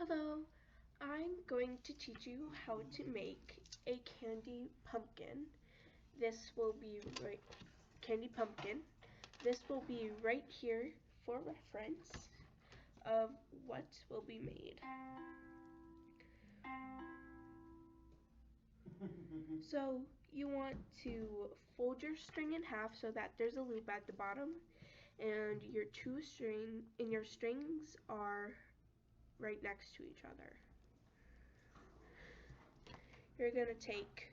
Hello, I'm going to teach you how to make a candy pumpkin. This will be candy pumpkin. This will be right here for reference of what will be made. So you want to fold your string in half so that there's a loop at the bottom, and your strings are right next to each other. You're going to take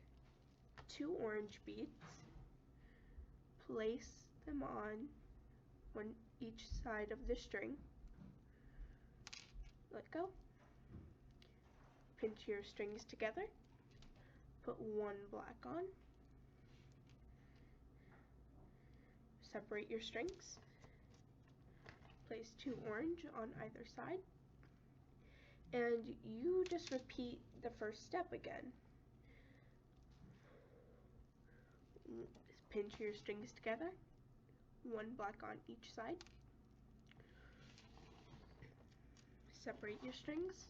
2 orange beads, place them on each side of the string, let go, pinch your strings together, put 1 black on, separate your strings, place 2 orange on either side, and you just repeat the first step again. Pinch your strings together, 1 black on each side, separate your strings,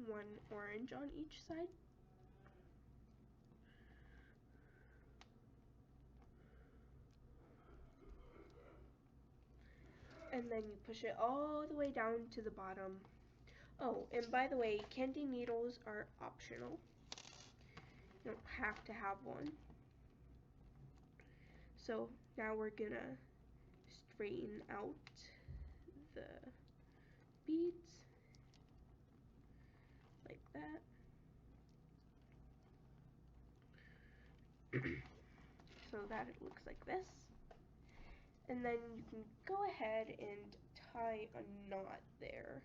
1 orange on each side, and then you push it all the way down to the bottom. Oh, and by the way, candy needles are optional. You don't have to have one. So now we're gonna straighten out the beads like that. So that it looks like this. And then you can go ahead and tie a knot there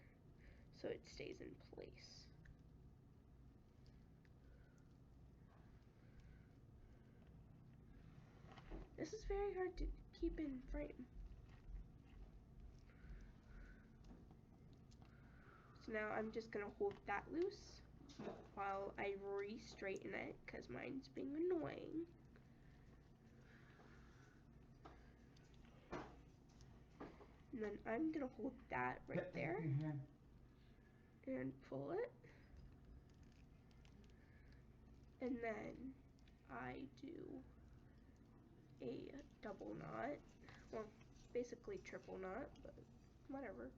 so it stays in place. This is very hard to keep in frame. So now I'm just going to hold that loose while I re-straighten it because mine's being annoying. And then I'm going to hold that right there and pull it. And then I do a double knot, well, basically triple knot, but whatever.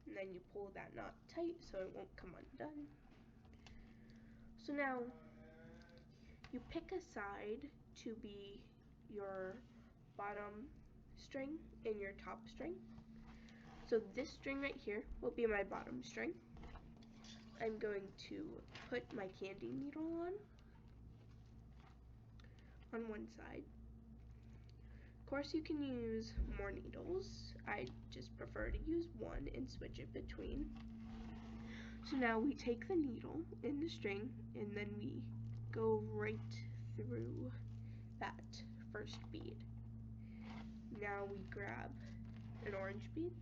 And then you pull that knot tight so it won't come undone. So now you pick a side to be your bottom string and your top string. So this string right here will be my bottom string. I'm going to put my candy needle on one side. Of course you can use more needles. I just prefer to use one and switch it between. So now we take the needle in the string and then we go right through that first bead. Now we grab an orange bead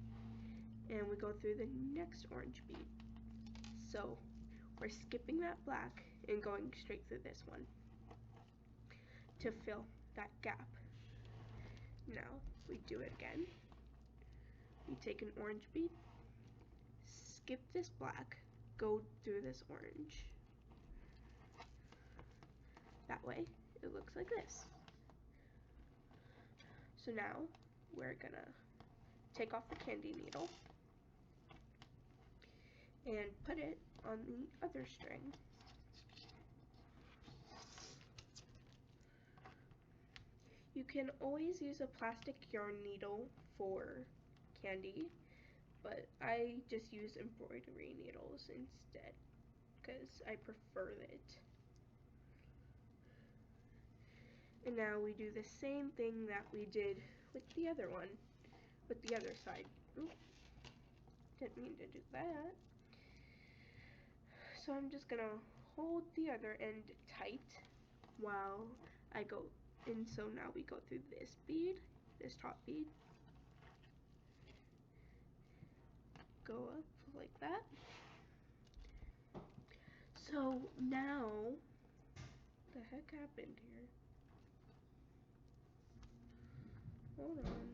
and we go through the next orange bead. So we're skipping that black and going straight through this one to fill that gap. Now we do it again. We take an orange bead, skip this black, go through this orange. That way it looks like this. So now we're gonna take off the candy needle and put it on the other string. You can always use a plastic yarn needle for candy, but I just use embroidery needles instead because I prefer it. And now we do the same thing that we did with the other one, with the other side. Oop, didn't mean to do that. So I'm just gonna hold the other end tight while I go, and so now we go through this bead, this top bead, go up like that. So So now, the heck happened here? Hold on,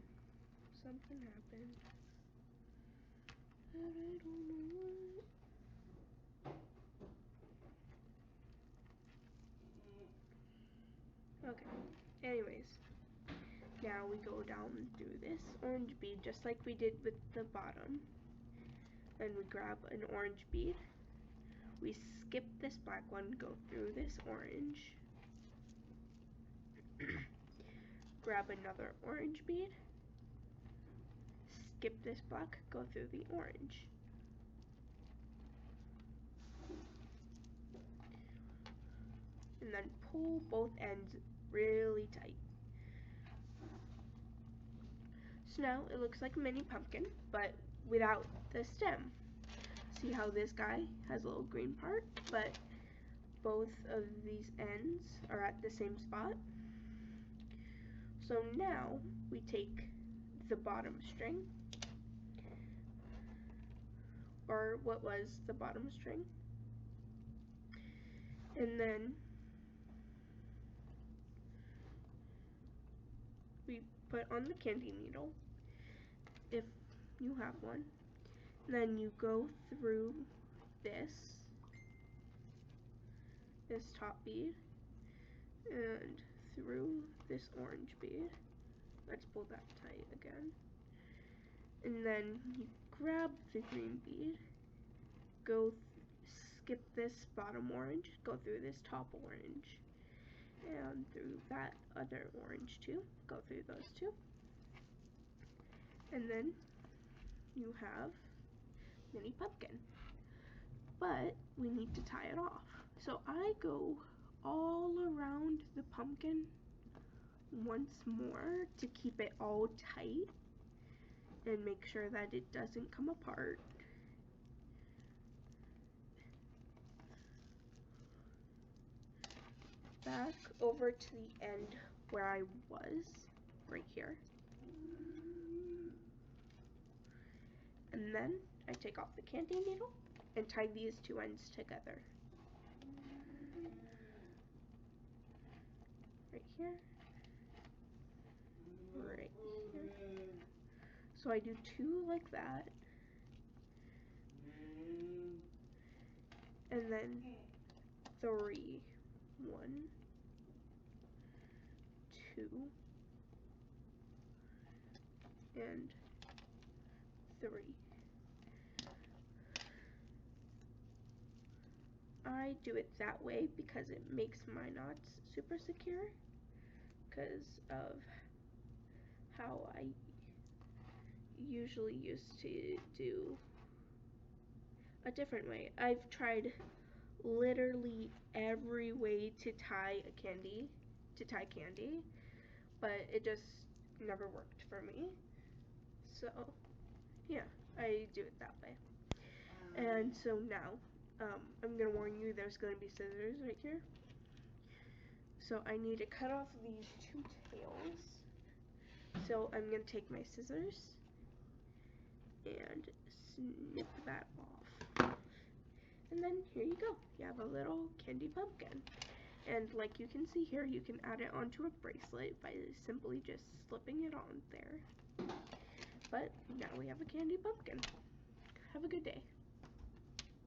something happened. And I don't know what. Okay, anyways, now we go down through this orange bead just like we did with the bottom. And we grab an orange bead. We skip this black one, go through this orange. Grab another orange bead. Skip this black, go through the orange. And then pull both ends really tight. So now it looks like a mini pumpkin, but without the stem. See how this guy has a little green part, but both of these ends are at the same spot. So now we take the bottom string, or what was the bottom string, and then we put on the candy needle, if you have one. Then you go through this top bead and through this orange bead. Let's pull that tight again. And then you grab the green bead, skip this bottom orange, go through this top orange, and through that other orange too. Go through those two. And then you have mini pumpkin. But we need to tie it off. So I go all around the pumpkin once more to keep it all tight and make sure that it doesn't come apart. Back over to the end where I was, right here. And then I take off the candy needle and tie these two ends together. Right here. Right here. So I do two like that. And then three. 1, 2, and 3. I do it that way because it makes my knots super secure because of how I usually used to do a different way. I've tried literally every way to tie candy, but it just never worked for me. So yeah, I do it that way. And so now, I'm gonna warn you, there's gonna be scissors right here. So I need to cut off these two tails. So I'm gonna take my scissors and snip that off. And then here you go. You have a little candy pumpkin. And like you can see here, you can add it onto a bracelet by simply just slipping it on there. But now we have a candy pumpkin. Have a good day.